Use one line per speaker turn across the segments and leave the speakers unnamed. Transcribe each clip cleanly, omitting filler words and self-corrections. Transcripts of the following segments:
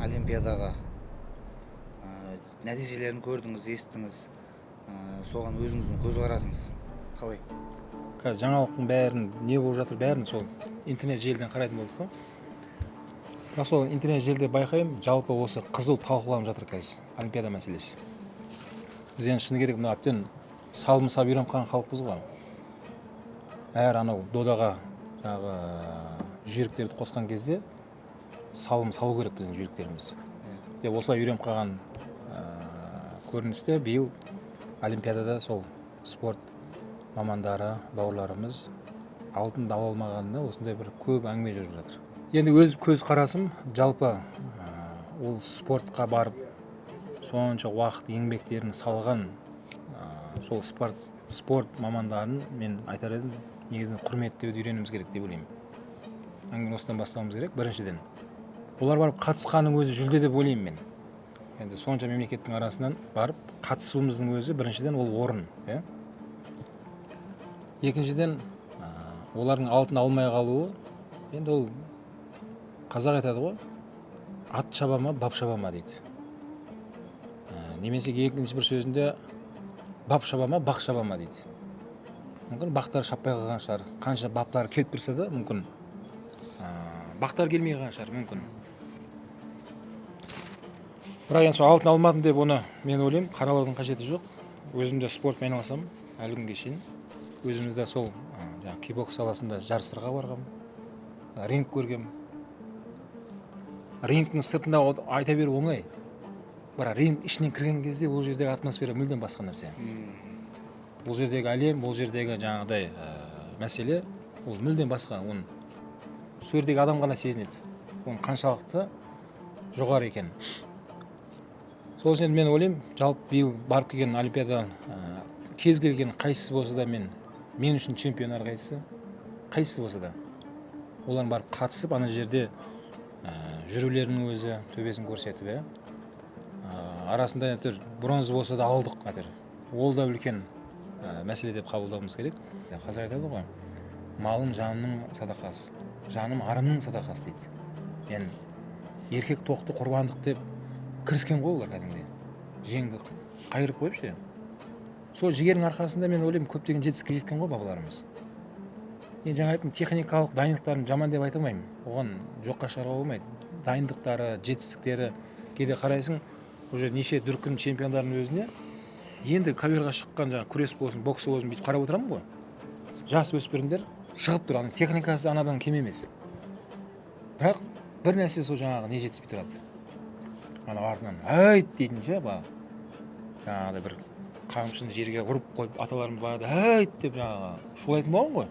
олимпиадаға нәтижелерін көрдіңіз, естіңіз, соған өзіңіздің көзқарасыңыз қалай?
Қазір жаңалықтың бәрін, не болып жатыр бәрін сол интернет желіден қарайтын болдық қой. Бірақ сол интернет желіде байқаймын, жалпы осы қызу талқыланып жатыр қазір олимпиада мәселесі. Біз енді шыны керек, мына әбден салым сап үйреніп қалған халықпыз ғой. Әр анау додаға жаңағы жүйріктерді қосқан кезде салым салу керек біздің жүйріктеріміз. Деп осылай үйреніп қалған көріністе биыл олимпиадада сол спорт мамандары, бауырларымыз алтын ала алмағанына осындай бір көп әңгіме жүріп жатыр. Енді өз көз қарасым, жалпы ол спортқа барып сонша уақыт еңбектерін салған сол спорт мамандарын мен айтар едім, негізінен құрметтеуді үйренуіміз керек деп ойлаймын. Әңгімені осыдан бастауымыз керек. Біріншіден, олар барып қатысқаның өзі жүлде деп ойлаймын мен. Енді сонша мемлекеттің арасынан барып қатысуымыздың өзі біріншіден ол орын. Екіншіден, олардың алтын алмай қалуы, енді ол қазақ айтады ғой, ат шаба ма, бап шаба ма дейді. Немесе екінші бір сөзінде бап шаба ма, бақ шаба ма дейді. Мүмкін бақтар шаппай қалған шығар, қанша баптар келіп тұрса да мүмкін бақтар келмей қалған шығар, мүмкін. Бірақ енді сол алтын алмадым деп оны мен ойлаймын, қаралаудың қажеті жоқ. Өзімде спортпен айналысамын әлі күнге шейін. Өзімізде сол кикбокс саласында жарыстарға барғам, ринг көргем. Рингтің сыртында айта беру оңай. Бірақ ринг ішінен кірген кезде ол жердегі атмосфера мүлдем басқа нәрсе. Бұл жердегі әлем, бұл жердегі жаңағыдай мәселе, ол мүлдем басқа. Оны сол жердегі адам ғана сезінеді. Оның қаншалықты жоғары екен. Сол үшін мен ойлаймын, жалпы биыл барып келген олимпиададан кез келген қайсысы болса да мен үшін чемпион қайсысы болса да олардың барып қатысып, ана жерде жүрулерінің өзі төбесін көрсетіп, арасында бронза болса да алдық. Ол да үлкен мәселе деп қабылдауымыз керек. Қазақ айтады ғой, малым жанымның садақасы, жаным арымның садақасы дейді. Yani еркек тоқты құрбандық деп кіріскен ғой олар кәдімгідей. Жеңді қайырып қойып ше. Сол жігердің арқасында мен ойлаймын, көптеген жетістікке жеткен ғой бабаларымыз. Енді жаңа айттым, техникалық дайындықтарын жаман деп айта алмаймын. Оған жоққа шығаруға болмайды. Дайындықтары, жетістіктері, кейде қарайсың, уже неше дүркін чемпиондардың өзіне енді каверға шыққан жаңа күрес болсын, бокс болсын бүйтіп қарап отырамын ғой. Жас өспірімдер шығып тұр, техникасы анадан кем емес. Бірақ бір нәрсе сол жаңағы не жетіспей тұрады. Ана артынан айт дейтін ше, жаңағыдай бір қамшыны жерге ұрып қойып аталарымыз барады, айт деп жаңағы шулайтын болған ғой.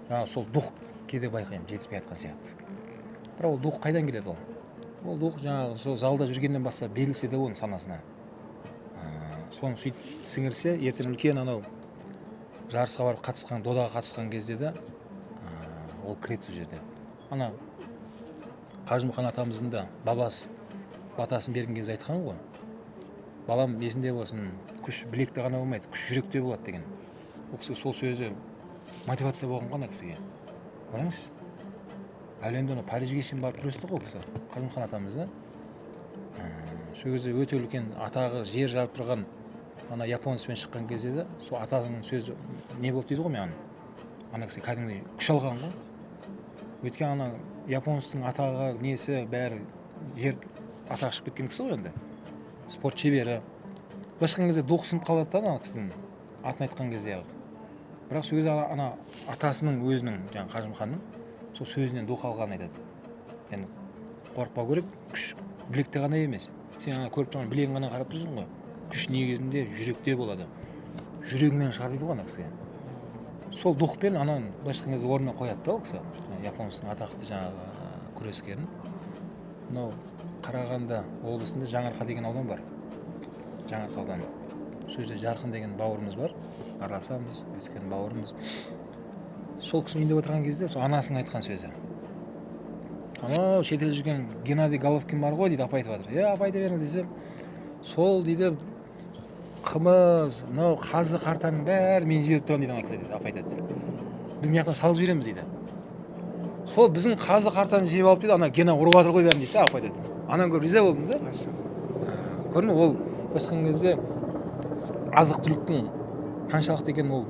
Жаңағы сол дух кейде байқаймын, жетіспей жатқан сияқты. Бірақ ол дух қайдан келеді ол? Ол дух жаңағы сол залда жүргеннен бастап берілсе де оның санасына. Соны сөйтіп сіңірсе, ертең үлкен анау жарысқа барып қатысқан, додаға қатысқан кезде де ол кіреді сол жерде. Ана Қажымұқан атамыздың да бабасы батасын берген кезде айтқан ғой. Балам есінде болсын, күш білекте ғана болмайды, күш жүректе болады деген. Ол кісі сол сөзі мотивация болған ғой ана кісіге. Көріңізші, әлемде Парижге шейін барып күресті ғой кісі, Қажымұқан атамыз да. Сол кезде өте үлкен атағы жер жарып тұрған ана японецпен шыққан кезде де сол атасының сөзі не болды дейді ғой мен. Ана кісі кәдімгідей күш алған ғой. Өйткені ана японецтің атағы несі бәрі жер атағы шығып кеткен кісі ғой енді. Спорт шебері. Басқан кезде дух сынып қалады да ана кісінің атын айтқан кезде. Бірақ сол кезде ана атасының өзінің жаңағы Қажымұқанның сол сөзінен дух алғанын айтады. Yani қорықпау керек, күш білекте ғана емес. Сен ана көріп тұрған білегін ғана қарап тұрсың ғой. Күш негізінде жүректе болады. Жүрегіңнен шығар дейді ғой ана кісіге. Сол духпен ананы былайша айтқан кезде орнына қояды да ол кісі. Японецтің атақты жаңағы күрескерін. Мынау Қарағанды облысында Жаңарқа деген аудан бар. Жаңарқа ауданы. Сол жерде Жарқын деген бауырымыз бар. Араласамыз, өткен бауырымыз. Сол кісінің үйінде отырған кезде сол анасының айтқан сөзі. Анау шетелде жүрген Геннадий Головкин бар ғой дейді, апа айтып жатыр. Апа айта беріңіз десем, сол дейді қымыз, мынау қазы қартаның бәрі мен жіберіп тұрған дейді ана кісі дейді, апа айтады. Біз мына жақтан салып жібереміз дейді. Сол біздің қазы қартаны жеп алып дейді, ана Гена ұрып жатыр ғой бәрін дейді, апа айтады. анан көрүп риза болдум да. Көрдүңбү, ол башкан кезде азык түлүктүн канчалықты екенин ол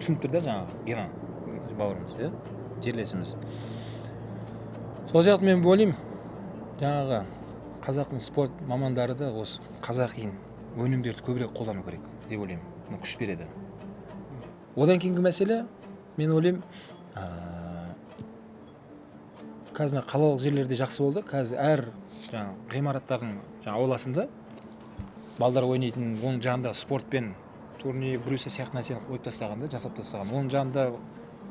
түсініп тұр да, жаңағы Гена бауырымыз, иә, жерлесіміз. Сол жақты мен ойлаймын, жаңағы қазақтың спорт мамандары да осы қазақи өнімдерді көбірек қолдану керек деп ойлаймын. Бұны күш береді. Одан кейінгі мәселе, мен ойлаймын, қазір қалалық жерлерде жақсы болды. Қазір әр ғимараттардың ауласында балдар ойнайтын, оның жанында спортпен турнир, брюса сияқты нәрсені қойып тастаған да, жасап тастаған. Оның жанында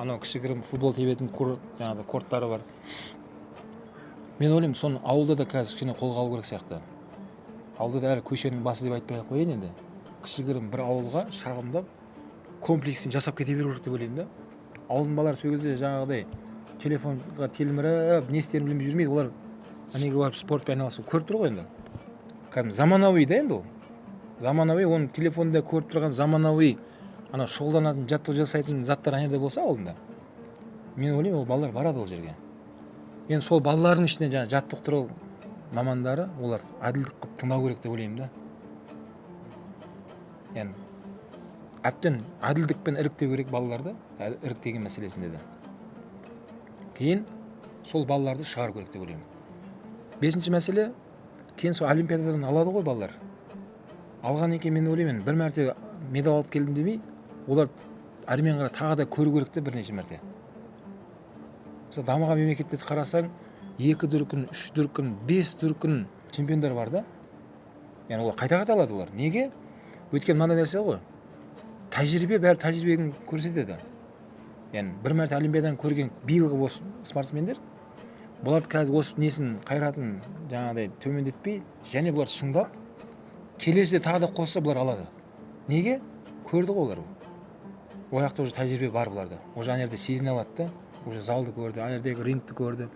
анау кішігірім футбол тебетін корттары бар. Мен ойлаймын, соны ауылда да қазір кішкене қолға алу керек сияқты. Ауылда да әлі көшенің басы деп айтпай қояйын енді. Кішігірім бір ауылға шағымдап комплексін жасап кете беру керек деп ойлаймын да. Ауылдың балалары сол кезде жаңағыдай телефонға телміріп, не істерін білмей жүрмейді. Олар анеге барып спортпен айналысып көріп тұр ғой енді. Кәдімгі заманауи да енді ол. Заманауи, оның телефонда көріп тұрған заманауи ана шұғылданатын, жаттығу жасайтын заттар анерде болса ауылында. Мен ойлаймын, ол балалар барады ол жерге. Енді сол балалардың ішінде жаңа жаттықтыру мамандары, олар әділдік қылып тыңдау керек деп ойлаймын да. Енді әбден әділдікпен іріктеу керек балаларды, іріктеген мәселесінде де. Кейін сол балаларды шығару керек деп ойлаймын. Бесінші мәселе, кейін сол олимпиададан алады ғой балалар. Алған екен, мен ойлаймын, бір мәрте медал алып келдім демей, олар әрмен қара тағы да көру керек те бірнеше мәрте. Мысалы, дамыған мемлекеттерді қарасаң, 2 дүркін, 3 дүркін, 5 дүркін чемпиондар бар да. Яғни олар қайта-қайта алады олар. Неге? Өйткені мынандай нәрсе ғой. Тәжірибе бәрі тәжірибені көрсетеді. Яғни бір мәрте олимпиададан көрген биылғы осы спортсмендер, бұлар қазір осы несін қайратын жаңағыдай төмендетпей, және бұлар шыңдап, келесіде тағы да қосса бұлар алады. Неге? Көрді ғой олар. Ол жақта уже тәжірибе бар бұларда. Уже анерде сезіне алады да. Уже залды көрді, анердегі рингті көрді,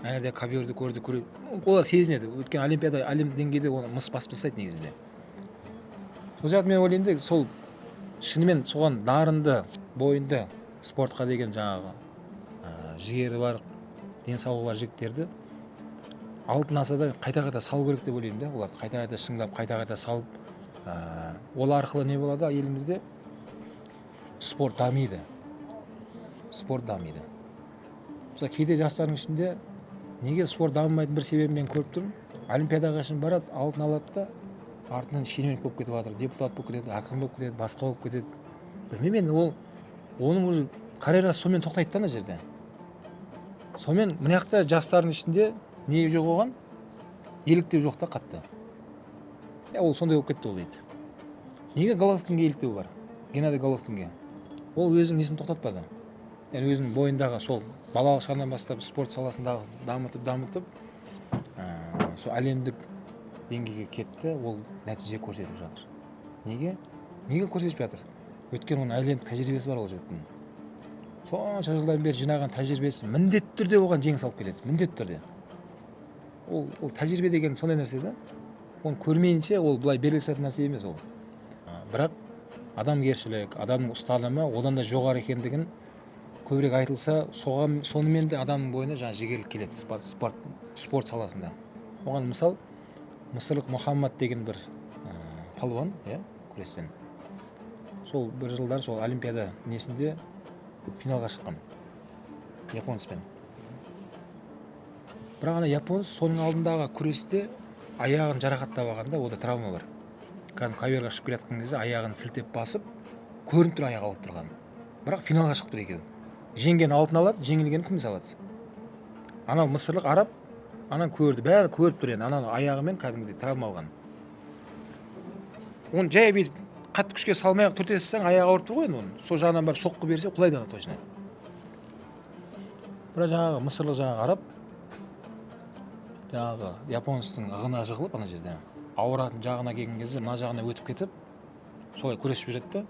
анердегі коверді көрді. Олар сезінеді. Өткен олимпиада, әлем деңгейде оны мыс басып тастайды негізінде. Сол жақта мен ойлаймын да, сол шынымен соған дарынды, бойында спортқа деген жаңағы жігері бар, денсаулығы бар жігіттерді алтын асада қайта-қайта салу керек деп ойлаймын да. Оларды қайта-қайта шыңдап, қайта-қайта салып, ол арқылы не болады елімізде? Спорт дамиды. Спорт дамиды. Мысалы, кейде жастардың ішінде неге спорт дамымайтын бір себебін мен көріп тұрмын. Олимпиадаға үшін барады, алтын алады да, артынан шенеунік болып кетіп жатыр, депутат болып кетеді, әкім болып кетеді, басқа болып кетеді. Білмеймін енді, оның уже карьерасы сонымен тоқтайды да ана жерде. Сонымен мына жақта жастардың ішінде не жоқ оған? Еліктеу жоқ та қатты. Ол сондай болып кетті ол дейді. Неге Головкинге еліктеу бар? Геннадий Головкинге. Ол өзінің несін тоқтатпады. Яғни өзінің бойындағы сол балалық шағынан бастап спорт саласындағы дамытып, сол әлемдік деңгейге кетті, ол нәтиже көрсетіп жатыр. Неге? Неге көрсетіп жатыр? Өткен оның әлемдік тәжірибесі бар ол жігіттің. Сонша жылдан бері жинаған тәжірибесі міндетті түрде оған жеңіс алып келеді, міндетті түрде. Ол тәжірибе деген сондай нәрсе да. Оны көрмейінше ол былай беріле салатын нәрсе емес ол. Бірақ адамгершілік, адамның ұстанымы одан да жоғары екендігін көбірек айтылса, сонымен де адамның бойына жаңа жігерлік келеді спорт саласында. Оған мысал, мысырлық Мұхаммад деген бір палуан, күрестен. Сол бір жылдар сол олимпиада несінде финалға шыққан японспен. Бірақ ана японец соның алдындағы күресте аяғын жарақаттап алғанда, ода травма бар. Кәдімгі коверға шығып келе жатқан кезде аяғын сілтеп басып, көрініп тұр аяғы ауырып тұрған. Бірақ финалға шығып тұр екеуі. Жеңген алтын алады, жеңілген күміс алады. Анау мысырлық араб, анан көрді, бәрі көріп тұр енді, анан аяғымен кәдімгідей травма алған. Оны жай бүйтіп қатты күшке салмай ақ түртесің, аяғы ауырып тұр ғой енді оны. Сол жағынан барып соққы берсе, құлайды ана точно. Бірақ жаңағы мысырлық жаңағы араб, жаңағы японецтің ығына жығылып ана жерде. Ауыратын жағына келген кезде, мына жағына өтіп кетіп, солай күресіп жүреді да.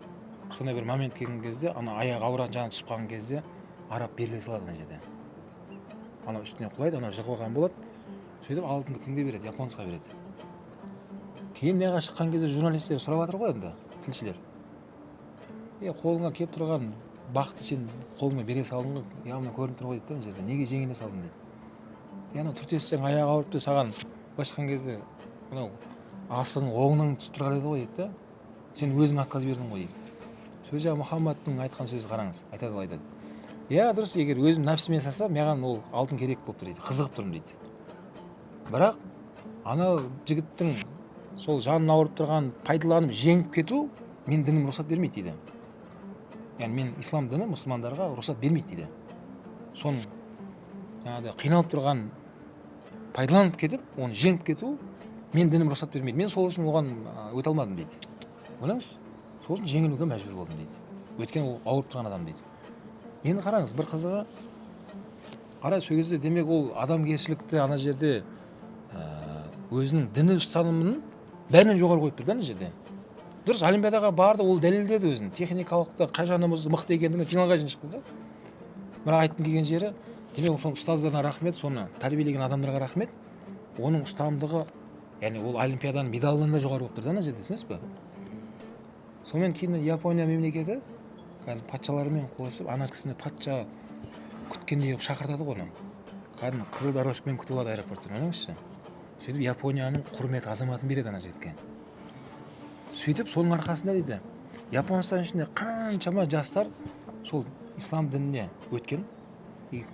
Сондай бір момент келген кезде, ана аяғы ауыратын жағына түсіп қалған кезде, араб беріле салады ана жерде. Ана үстіне құлайды, ана жығылған болады. Сөйтіп алтынды кімге береді? Японецқа береді. Кейін неға шыққан кезде журналистер сұрап жатыр ғой енді, тілшілер. Қолыңа келіп тұрған бақты сен қолыңа бере салдың ғой, явно көрініп тұр ғой дейді ана жерде. Неге жеңіле салдың дейді. Яғни түртессең аяғы ауырыпты, саған былайша айтқан кезде мынау асығың оңынан түсіп тұрған еді ғой дейді да, сен өзің атқазып бердің ғой дейді. Сөз жаңағы Мұхаммадтың айтқан сөзі қараңыз, айтады ғой, айтады. Иә, дұрыс, егер өзім нәпсімен салсам, маған ол алтын керек болып тұр дейді, қызығып тұрмын дейді. Бірақ ана жігіттің сол жанын ауырып тұрған пайдаланып жеңіп кету мен дінім рұқсат бермейді дейді. Яғни мен ислам діні мұсылмандарға рұқсат бермейді дейді. Соның жаңағыдай қиналып тұрған пайдаланып кетіп, оны жеңіп кету мен дінім рұқсат бермейді. Мен сол үшін оған өте алмадым дейді. Ойлаңыз, сол үшін жеңілуге мәжбүр болдым дейді. Өйткені ол ауырып тұрған адам дейді. Енді қараңыз, бір қызығы, қарай сол кезде демек ол адамгершілікті ана жерде өзінің діни ұстанымын бәрінен жоғары қойып тұр да ана жерде. Дұрыс, олимпиадаға барды, ол дәлелдеді өзін, техникалық та қай жағынан болса мықты екендігін финалға шейін шықты да. Бірақ айтқым келген жері, демек соның ұстаздарына рахмет, соны тәрбиелеген адамдарға рахмет. Оның ұстамдығы, яғни ол олимпиаданың медалынан да жоғары болып тұр да ана жерде, түсінесіз бе? Сонымен кейін Япония мемлекеті патшаларымен қосып, ана кісіні патша күткендей қылып шақыртады ғой оны. Кәдімгі қызыл дорожкамен күтіп алады аэропортта, ойлаңызшы. Сөйтіп Японияның құрметті азаматын береді ана жігітке. Сөйтіп соның арқасында дейді, Японстан ішінде қаншама жастар сол ислам дініне өткен,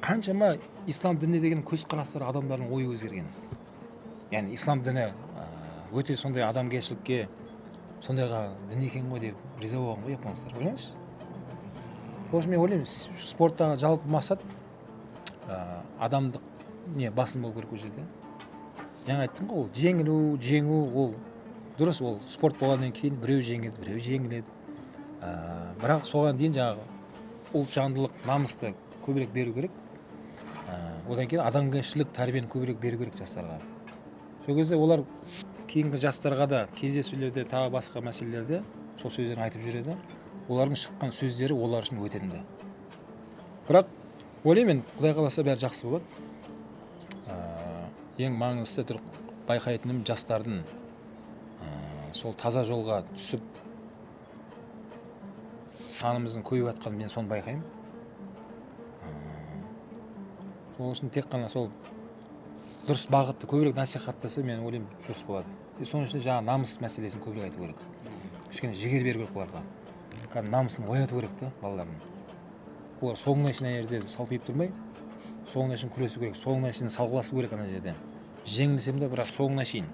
қаншама ислам дініне деген көзқарастар адамдардың ойы өзгерген. Яғни ислам діні өте сондай адамгершілікке, сондайға дін екен ғой деп риза болған ғой японстар, ойлаңызшы. Осы мен ойлаймын, спорттағы жалпы мақсат адамдық не басым болу керек ол жерде. Жаңа айттым ғой, ол жеңу, ол дұрыс, ол спорт болғаннан кейін біреу жеңеді, біреу жеңіледі. Бірақ соған дейін жаңағы ұлтжандылық, намысты көбірек беру керек. Одан кейін адамгершілік тәрбиені көбірек беру керек жастарға. Сол кезде олар кейінгі жастарға да кездесулерде, тағы басқа мәселелерде сол сөздерін айтып жүреді. Олардың шыққан сөздері олар үшін өтеді. Бірақ ойлаймын, Құдай қаласа бәрі жақсы болады. Ең маңыздысы байқайтыным жастардың сол таза жолға түсіп санымыздың көбейіп жатқанын мен соны байқаймын. Сол үшін тек қана сол дұрыс бағытты көбірек насихаттаса, мен ойлаймын дұрыс болады. Соның үшін жаңа намыс мәселесін көбірек айту керек. Кішкене жігер беру керек оларға. Кәдімгі намысын ояту керек та балалардың. Олар соңына шейін ана жерде салпиып тұрмай, соңына шейін күресу керек, соңына шейін салғыласу керек ана жерде. Жеңілсем де, бірақ соңына шейін.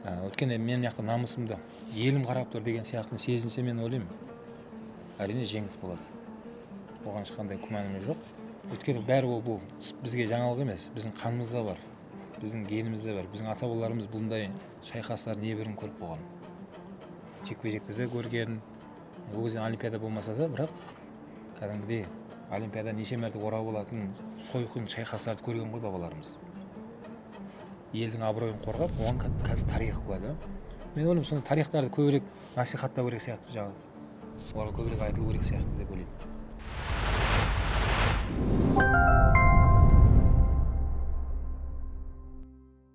Өйткені мен мына намысымды елім қарап тұр деген сияқты сезінсе, мен ойлаймын, әрине жеңіс болады. Оған ешқандай күмәнім жоқ. Өйткені бәрі бұл бізге жаңалық емес, біздің қанымызда бар, біздің генімізде бар. Біздің ата-бабаларымыз бұндай шайқастар небірін көріп болған. Жекпе-жекті де көрген, ол кезде олимпиада болмаса да, бірақ кәдімгідей олимпиада неше мәрте орап алатын сойқын шайқастарды көрген ғой бабаларымыз. Елдің абыройын қорғап, оған қазір тарих куә да. Мен ойлаймын, сонда тарихтарды көбірек насихаттау керек сияқты, жаңағы оларға көбірек айтылу керек сияқты деп ойлаймын.